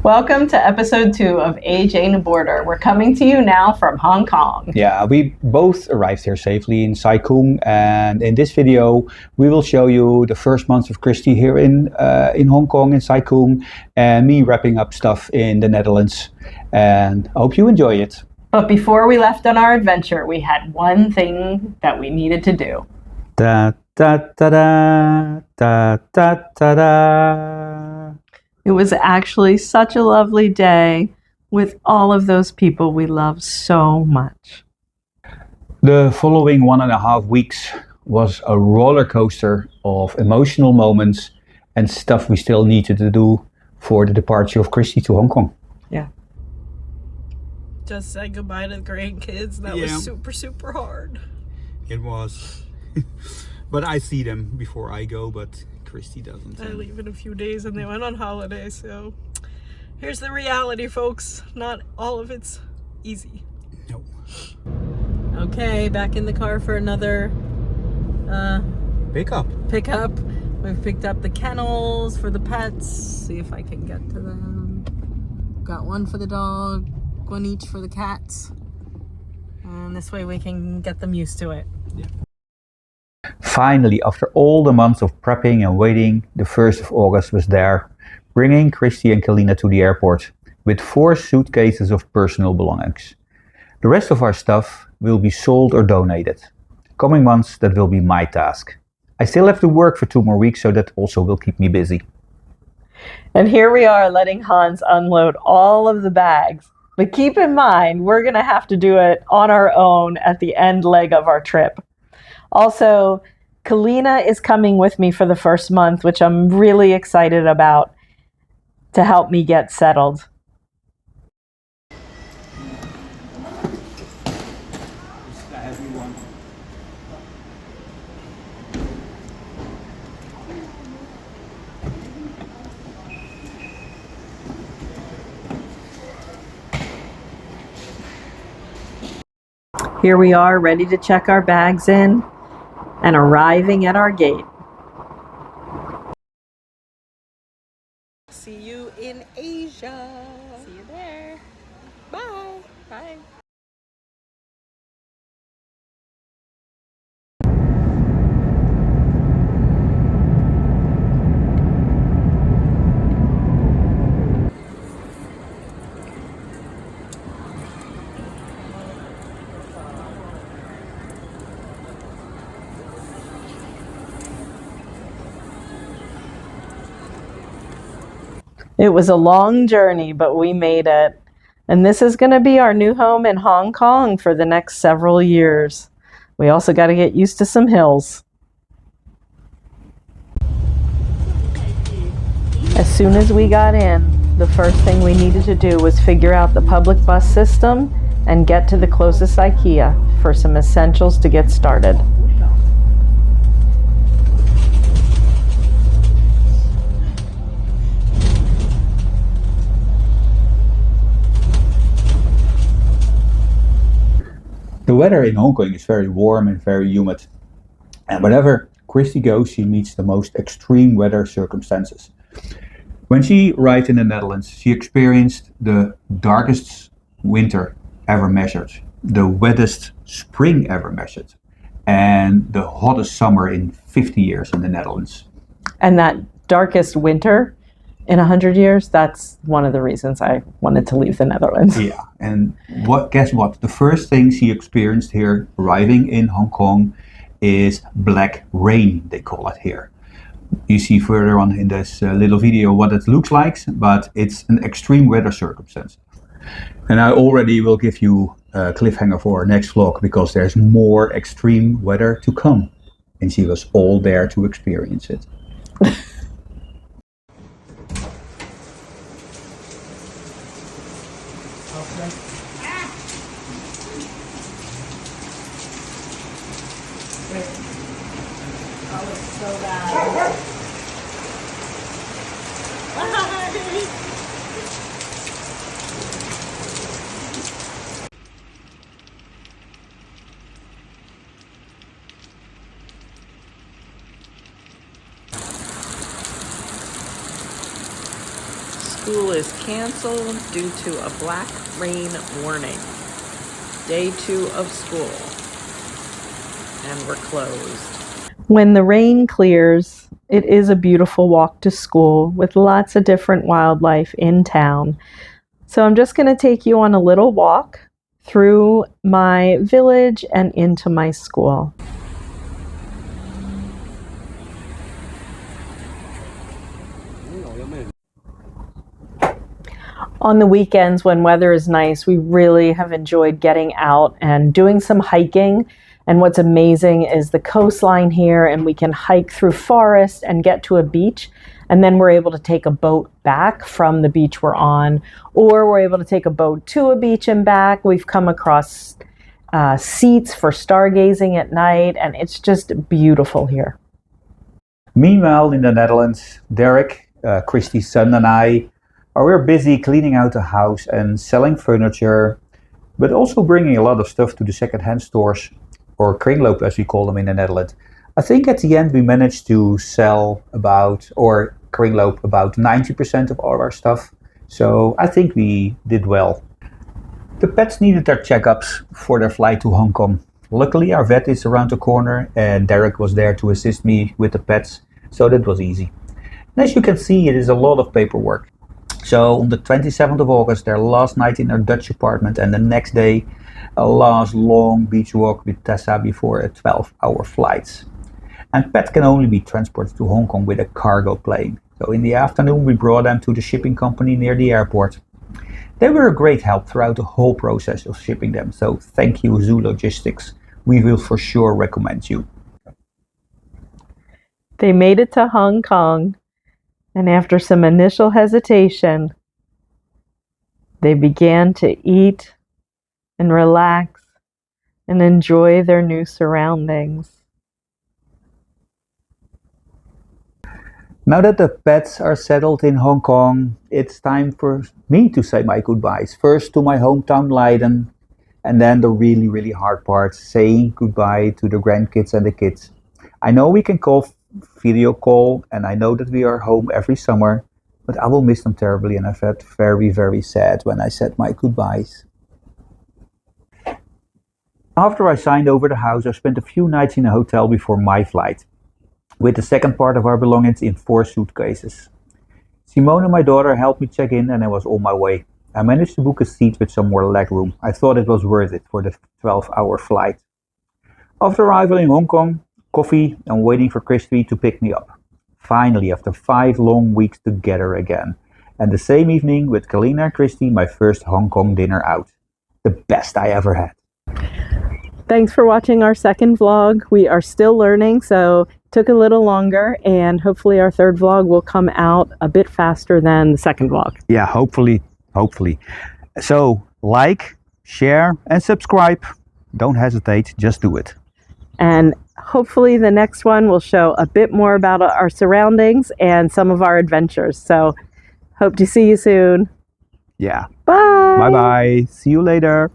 Welcome to episode 2 of AJ and the Border. We're coming to you now from Hong Kong. Yeah, we both arrived here safely in Sai Kung, and in this video we will show you the first month of Christy here in Hong Kong in Sai Kung, and me wrapping up stuff in the Netherlands. And I hope you enjoy it. But before we left on our adventure, we had one thing that we needed to do. Da da da da da da da da. It was actually such a lovely day with all of those people we love so much. The following 1.5 weeks was a roller coaster of emotional moments and stuff we still needed to do for the departure of Christy to Hong Kong. Yeah. Just said goodbye to the grandkids. That was super hard. It was. But I see them before I go, but Christy doesn't. I leave in a few days and they went on holiday, so here's the reality, folks. Not all of it's easy. No. Okay, back in the car for another Pickup. We've picked up the kennels for the pets. See if I can get to them. Got one for the dog, one each for the cats. And this way we can get them used to it. Yeah. Finally, after all the months of prepping and waiting, the 1st of August was there, bringing Christy and Kalina to the airport with 4 suitcases of personal belongings. The rest of our stuff will be sold or donated. Coming months, that will be my task. I still have to work for 2 more weeks, so that also will keep me busy. And here we are letting Hans unload all of the bags. But keep in mind, we're going to have to do it on our own at the end leg of our trip. Also, Kalina is coming with me for the first month, which I'm really excited about, to help me get settled. Here we are, ready to check our bags in and arriving at our gate. See you in Asia. See you there. Bye. Bye. It was a long journey, but we made it. And this is going to be our new home in Hong Kong for the next several years. We also got to get used to some hills. As soon as we got in, the first thing we needed to do was figure out the public bus system and get to the closest IKEA for some essentials to get started. The weather in Hong Kong is very warm and very humid. And whenever Christy goes, she meets the most extreme weather circumstances. When she arrived in the Netherlands, she experienced the darkest winter ever measured, the wettest spring ever measured, and the hottest summer in 50 years in the Netherlands. And that darkest winter in 100 years, that's one of the reasons I wanted to leave the Netherlands. Yeah, and guess what? The first thing she experienced here, arriving in Hong Kong, is black rain, they call it here. You see further on in this little video what it looks like, but it's an extreme weather circumstance. And I already will give you a cliffhanger for our next vlog, because there's more extreme weather to come. And she was all there to experience it. School is canceled due to a black rain warning. Day 2 of school. And we're closed. When the rain clears, it is a beautiful walk to school with lots of different wildlife in town. So I'm just going to take you on a little walk through my village and into my school. On the weekends when weather is nice, we really have enjoyed getting out and doing some hiking. And what's amazing is the coastline here, and we can hike through forest and get to a beach. And then we're able to take a boat back from the beach we're on, or we're able to take a boat to a beach and back. We've come across seats for stargazing at night, and it's just beautiful here. Meanwhile, in the Netherlands, Derek, Christy's son, and I we're busy cleaning out the house and selling furniture, but also bringing a lot of stuff to the second-hand stores, or kringloop as we call them in the Netherlands. I think at the end we managed to sell kringloop about 90% of all our stuff, so I think we did well. The pets needed their checkups for their flight to Hong Kong. Luckily our vet is around the corner and Derek was there to assist me with the pets, so that was easy. And as you can see, it is a lot of paperwork. So on the 27th of August, their last night in our Dutch apartment, and the next day a last long beach walk with Tessa before a 12-hour flight. And pets can only be transported to Hong Kong with a cargo plane. So in the afternoon we brought them to the shipping company near the airport. They were a great help throughout the whole process of shipping them, so thank you Zoo Logistics. We will for sure recommend you. They made it to Hong Kong, and after some initial hesitation, they began to eat and relax and enjoy their new surroundings. Now that the pets are settled in Hong Kong, it's time for me to say my goodbyes. First to my hometown Leiden, and then the really, really hard part, saying goodbye to the grandkids and the kids. I know we can video call, and I know that we are home every summer, but I will miss them terribly, and I felt very, very sad when I said my goodbyes. After I signed over the house, I spent a few nights in a hotel before my flight, with the second part of our belongings in 4 suitcases. Simone, my daughter, helped me check in and I was on my way. I managed to book a seat with some more leg room. I thought it was worth it for the 12-hour flight. After arrival in Hong Kong, coffee and waiting for Christy to pick me up. Finally, after 5 long weeks together again. And the same evening with Kalina and Christy, my first Hong Kong dinner out. The best I ever had. Thanks for watching our second vlog. We are still learning, so it took a little longer, and hopefully our third vlog will come out a bit faster than the second vlog. Yeah, hopefully. So, like, share and subscribe. Don't hesitate, just do it. And hopefully the next one will show a bit more about our surroundings and some of our adventures. So, hope to see you soon. Yeah. Bye. Bye-bye. See you later.